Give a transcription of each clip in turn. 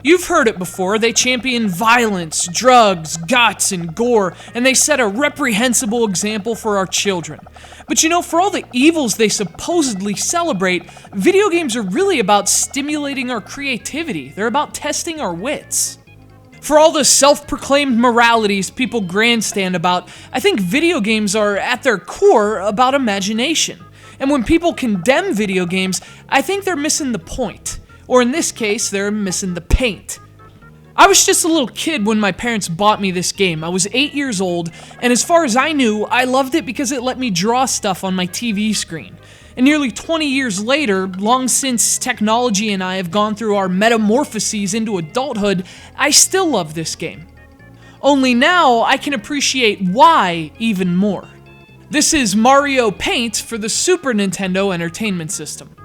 You've heard it before, they champion violence, drugs, guts, and gore, and they set a reprehensible example for our children. But you know, for all the evils they supposedly celebrate, video games are really about stimulating our creativity. They're about testing our wits. For all the self-proclaimed moralities people grandstand about, I think video games are, at their core, about imagination. And when people condemn video games, I think they're missing the point. Or in this case, they're missing the paint. I was just a little kid when my parents bought me this game. I was 8 years old, and as far as I knew, I loved it because it let me draw stuff on my TV screen. And nearly 20 years later, long since technology and I have gone through our metamorphoses into adulthood, I still love this game. Only now, I can appreciate why even more. This is Mario Paint for the Super Nintendo Entertainment System.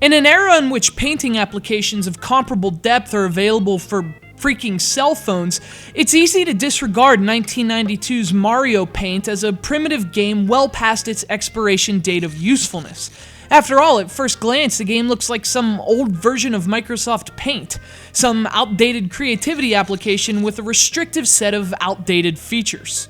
In an era in which painting applications of comparable depth are available for freaking cell phones, it's easy to disregard 1992's Mario Paint as a primitive game well past its expiration date of usefulness. After all, at first glance, the game looks like some old version of Microsoft Paint, some outdated creativity application with a restrictive set of outdated features.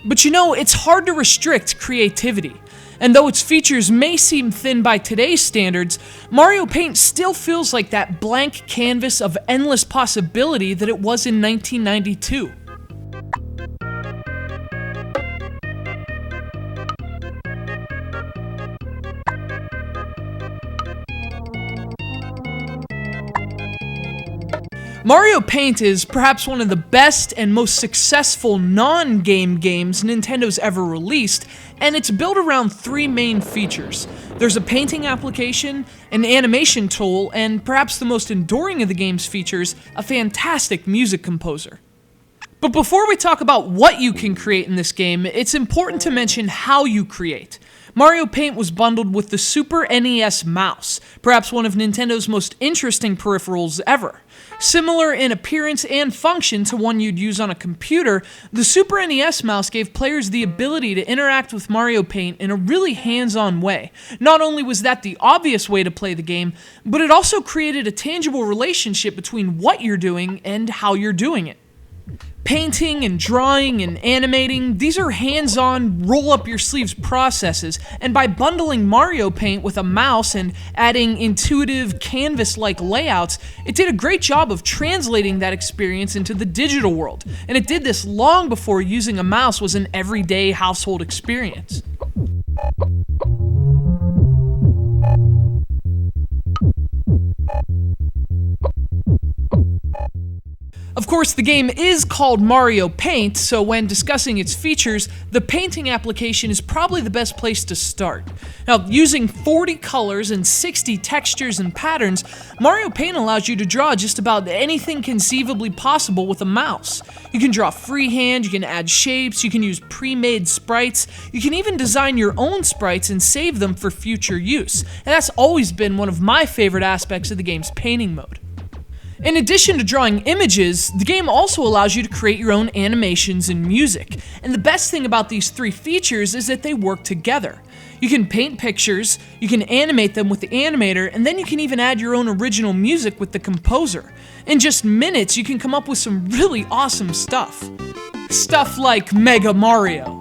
But you know, it's hard to restrict creativity. And though its features may seem thin by today's standards, Mario Paint still feels like that blank canvas of endless possibility that it was in 1992. Mario Paint is perhaps one of the best and most successful non-game games Nintendo's ever released, and it's built around three main features. There's a painting application, an animation tool, and perhaps the most enduring of the game's features, a fantastic music composer. But before we talk about what you can create in this game, it's important to mention how you create. Mario Paint was bundled with the Super NES mouse, perhaps one of Nintendo's most interesting peripherals ever. Similar in appearance and function to one you'd use on a computer, the Super NES mouse gave players the ability to interact with Mario Paint in a really hands-on way. Not only was that the obvious way to play the game, but it also created a tangible relationship between what you're doing and how you're doing it. Painting and drawing and animating, these are hands-on, roll-up-your-sleeves processes, and by bundling Mario Paint with a mouse and adding intuitive, canvas-like layouts, it did a great job of translating that experience into the digital world, and it did this long before using a mouse was an everyday household experience. Of course, the game is called Mario Paint, so when discussing its features, the painting application is probably the best place to start. Now, using 40 colors and 60 textures and patterns, Mario Paint allows you to draw just about anything conceivably possible with a mouse. You can draw freehand, you can add shapes, you can use pre-made sprites, you can even design your own sprites and save them for future use. And that's always been one of my favorite aspects of the game's painting mode. In addition to drawing images, the game also allows you to create your own animations and music. And the best thing about these three features is that they work together. You can paint pictures, you can animate them with the animator, and then you can even add your own original music with the composer. In just minutes, you can come up with some really awesome stuff. Stuff like Mega Mario.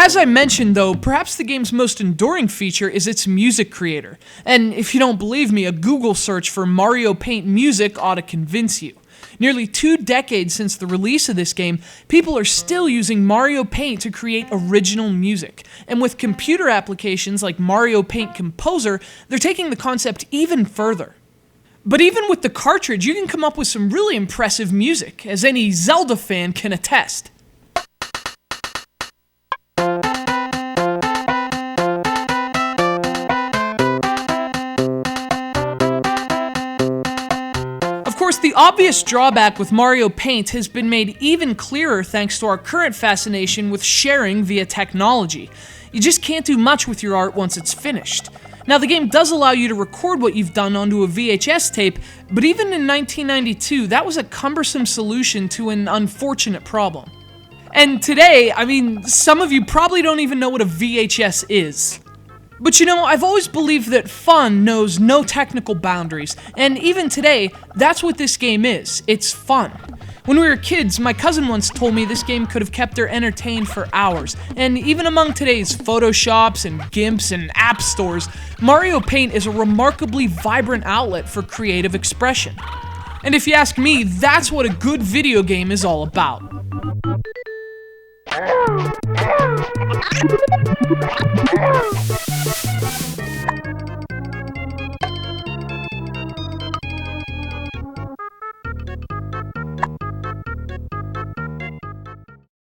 As I mentioned though, perhaps the game's most enduring feature is its music creator. And if you don't believe me, a Google search for Mario Paint music ought to convince you. Nearly 2 decades since the release of this game, people are still using Mario Paint to create original music. And with computer applications like Mario Paint Composer, they're taking the concept even further. But even with the cartridge, you can come up with some really impressive music, as any Zelda fan can attest. The obvious drawback with Mario Paint has been made even clearer thanks to our current fascination with sharing via technology. You just can't do much with your art once it's finished. Now, the game does allow you to record what you've done onto a VHS tape, but even in 1992, that was a cumbersome solution to an unfortunate problem. And today, I mean, some of you probably don't even know what a VHS is. But you know, I've always believed that fun knows no technical boundaries, and even today, that's what this game is. It's fun. When we were kids, my cousin once told me this game could have kept her entertained for hours, and even among today's Photoshops and GIMPs and app stores, Mario Paint is a remarkably vibrant outlet for creative expression. And if you ask me, that's what a good video game is all about.